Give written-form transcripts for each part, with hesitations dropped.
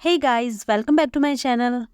Hey guys, welcome back to my channel.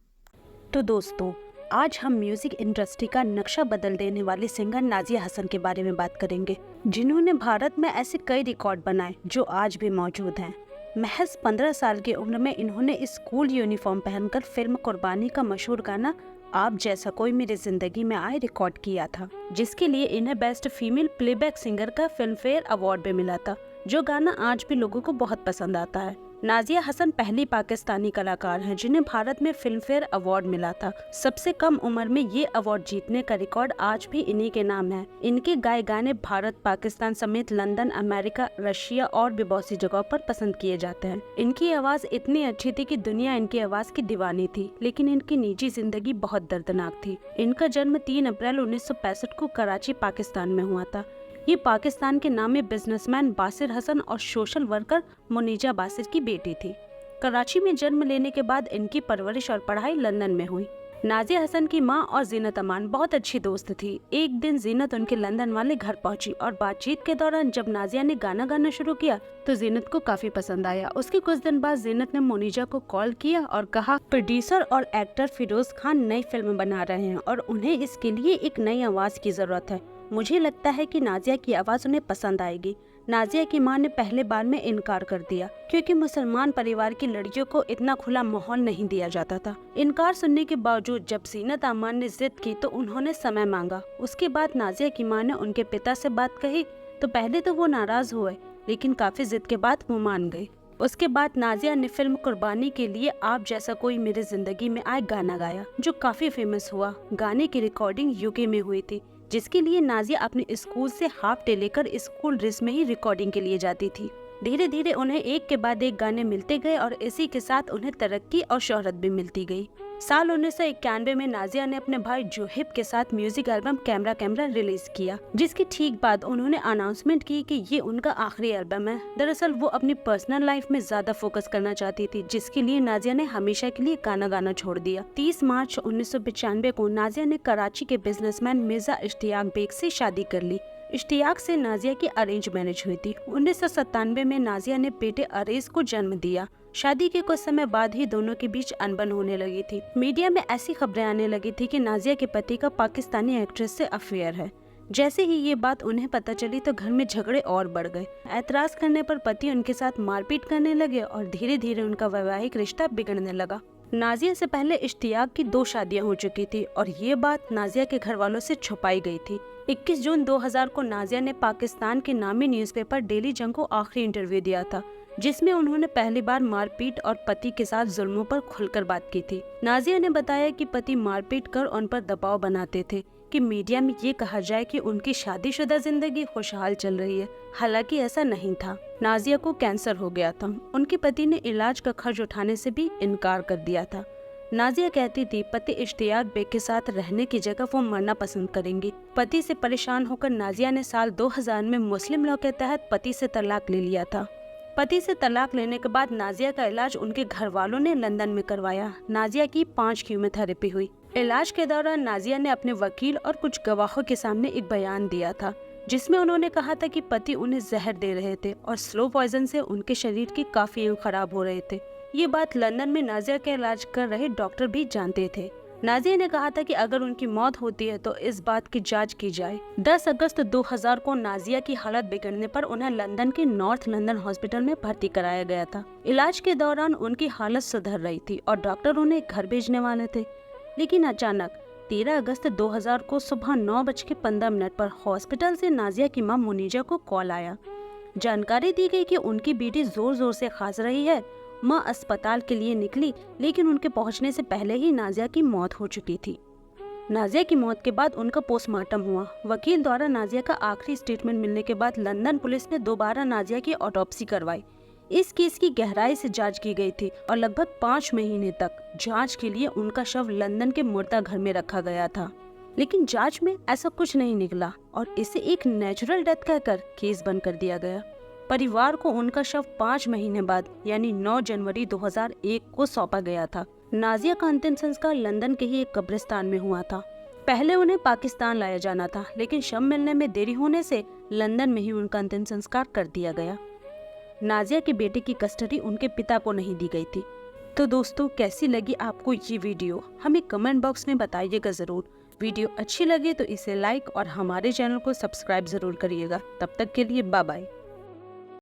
तो दोस्तों, आज हम म्यूजिक इंडस्ट्री का नक्शा बदल देने वाले सिंगर नाज़िया हसन के बारे में बात करेंगे, जिन्होंने भारत में ऐसे कई रिकॉर्ड बनाए जो आज भी मौजूद हैं। महज 15 साल की उम्र में इन्होंने स्कूल यूनिफॉर्म पहनकर फिल्म कुर्बानी का मशहूर गाना आप जैसा कोई मेरी जिंदगी में आए रिकॉर्ड किया था, जिसके लिए इन्हें बेस्ट फीमेल प्लेबैक सिंगर का फिल्म फेयर अवार्ड भी मिला था। जो गाना आज भी लोगों को बहुत पसंद आता है। नाज़िया हसन पहली पाकिस्तानी कलाकार हैं जिन्हें भारत में फिल्म फेयर अवार्ड मिला था। सबसे कम उम्र में ये अवार्ड जीतने का रिकॉर्ड आज भी इन्हीं के नाम है। इनके गाए गाने भारत, पाकिस्तान समेत लंदन, अमेरिका, रशिया और भी बहुत सी जगहों पर पसंद किए जाते हैं। इनकी आवाज इतनी अच्छी थी कि दुनिया इनकी आवाज की दीवानी थी, लेकिन इनकी निजी जिंदगी बहुत दर्दनाक थी। इनका जन्म 3 अप्रैल 1965 को कराची, पाकिस्तान में हुआ था। ये पाकिस्तान के नामी बिजनेसमैन बासिर हसन और सोशल वर्कर मुनीजा बासिर की बेटी थी। कराची में जन्म लेने के बाद इनकी परवरिश और पढ़ाई लंदन में हुई। नाज़िया हसन की मां और जीनत अमान बहुत अच्छी दोस्त थी। एक दिन जीनत उनके लंदन वाले घर पहुंची और बातचीत के दौरान जब नाज़िया ने गाना गाना शुरू किया तो जीनत को काफी पसंद आया। उसके कुछ दिन बाद जीनत ने मुनीजा को कॉल किया और कहा, प्रोड्यूसर और एक्टर फिरोज खान नई फिल्म बना रहे हैं और उन्हें इसके लिए एक नई आवाज की जरूरत है। मुझे लगता है कि नाज़िया की आवाज उन्हें पसंद आएगी। नाज़िया की मां ने पहले बार में इनकार कर दिया, क्योंकि मुसलमान परिवार की लड़कियों को इतना खुला माहौल नहीं दिया जाता था। इनकार सुनने के बावजूद जब जीनत अमान ने जिद की तो उन्होंने समय मांगा। उसके बाद नाज़िया की मां ने उनके पिता से बात कही तो पहले तो वो नाराज हुए, लेकिन काफी जिद के बाद वो मान गए। उसके बाद नाज़िया ने फिल्म कुर्बानी के लिए आप जैसा कोई मेरी जिंदगी में आए गाना गाया, जो काफी फेमस हुआ। गाने की रिकॉर्डिंग यूके में हुई थी, जिसके लिए नाज़िया अपने स्कूल से हाफ डे लेकर स्कूल ड्रेस में ही रिकॉर्डिंग के लिए जाती थी। धीरे धीरे उन्हें एक के बाद एक गाने मिलते गए और इसी के साथ उन्हें तरक्की और शोहरत भी मिलती गई। साल 1991 में नाज़िया ने अपने भाई जोहिब के साथ music album camera camera release किया, जिसके ठीक बाद उन्होंने अनाउंसमेंट की कि ये उनका आखिरी एल्बम है। दरअसल वो अपनी पर्सनल लाइफ में ज्यादा फोकस करना चाहती थी, जिसके लिए नाज़िया ने हमेशा के लिए गाना गाना छोड़ दिया। 30 मार्च 1995 को नाज़िया ने कराची के बिजनेसमैन मिर्जा इश्तियाक बेग से शादी कर ली। इश्तियाक से नाज़िया की अरेंज मैरिज हुई थी। 1997 में नाज़िया ने बेटे अरेज को जन्म दिया। शादी के कुछ समय बाद ही दोनों के बीच अनबन होने लगी थी। मीडिया में ऐसी खबरें आने लगी थी कि नाज़िया के पति का पाकिस्तानी एक्ट्रेस से अफेयर है। जैसे ही ये बात उन्हें पता चली तो घर में झगड़े और बढ़ गए। ऐतराज करने पर पति उनके साथ मारपीट करने लगे और धीरे धीरे उनका वैवाहिक रिश्ता बिगड़ने लगा। नाज़िया से पहले इश्तियाक की 2 शादियां हो चुकी थी और ये बात नाज़िया के घर वालों से छुपाई गई थी। 21 जून 2000 को नाज़िया ने पाकिस्तान के नामी न्यूज़पेपर डेली जंग को आखिरी इंटरव्यू दिया था, जिसमें उन्होंने पहली बार मारपीट और पति के साथ जुल्मों पर खुलकर बात की थी। नाज़िया ने बताया कि पति मारपीट कर उन पर दबाव बनाते थे कि मीडिया में ये कहा जाए कि उनकी शादीशुदा जिंदगी खुशहाल चल रही है, हालांकि ऐसा नहीं था। नाज़िया को कैंसर हो गया था। उनके पति ने इलाज का खर्च उठाने से भी इनकार कर दिया था। नाज़िया कहती थी पति इश्तियाक बेग के साथ रहने की जगह वो मरना पसंद करेंगी। पति से परेशान होकर नाज़िया ने साल 2000 में मुस्लिम लॉ के तहत पति से तलाक ले लिया था। पति से तलाक लेने के बाद नाज़िया का इलाज उनके घर वालों ने लंदन में करवाया। नाज़िया की 5 कीमोथेरेपी हुई। इलाज के दौरान नाज़िया ने अपने वकील और कुछ गवाहों के सामने एक बयान दिया था, जिसमें उन्होंने कहा था कि पति उन्हें जहर दे रहे थे और स्लो पॉइजन से उनके शरीर के काफी अंग खराब हो रहे थे। ये बात लंदन में नाज़िया का इलाज कर रहे डॉक्टर भी जानते थे। नाज़िया ने कहा था कि अगर उनकी मौत होती है तो इस बात की जांच की जाए। 10 अगस्त 2000 को नाज़िया की हालत बिगड़ने पर उन्हें लंदन के नॉर्थ लंदन हॉस्पिटल में भर्ती कराया गया था। इलाज के दौरान उनकी हालत सुधर रही थी और डॉक्टर उन्हें घर भेजने वाले थे, लेकिन अचानक 13 अगस्त 2000 को सुबह 9:15 पर हॉस्पिटल से नाज़िया की मां मुनीजा को कॉल आया। जानकारी दी गई कि उनकी बेटी जोर जोर से खांस रही है। मां अस्पताल के लिए निकली, लेकिन उनके पहुंचने से पहले ही नाज़िया की मौत हो चुकी थी। नाज़िया की मौत के बाद उनका पोस्टमार्टम हुआ। वकील द्वारा नाज़िया का आखिरी स्टेटमेंट मिलने के बाद लंदन पुलिस ने दोबारा नाज़िया की ऑटोप्सी करवाई। इस केस की गहराई से जांच की गई थी और लगभग 5 महीने तक जांच के लिए उनका शव लंदन के मुर्दा घर में रखा गया था, लेकिन जांच में ऐसा कुछ नहीं निकला और इसे एक नेचुरल डेथ कहकर केस बंद कर दिया गया। परिवार को उनका शव 5 महीने बाद यानी 9 जनवरी 2001 को सौंपा गया था। नाज़िया का अंतिम संस्कार लंदन के ही एक कब्रिस्तान में हुआ था। पहले उन्हें पाकिस्तान लाया जाना था, लेकिन शव मिलने में देरी होने से लंदन में ही उनका अंतिम संस्कार कर दिया गया। नाज़िया के बेटे की कस्टडी उनके पिता को नहीं दी गई थी। तो दोस्तों कैसी लगी आपको ये वीडियो हमें कमेंट बॉक्स में बताइएगा ज़रूर। वीडियो अच्छी लगे तो इसे लाइक और हमारे चैनल को सब्सक्राइब ज़रूर करिएगा। तब तक के लिए बाय बाय।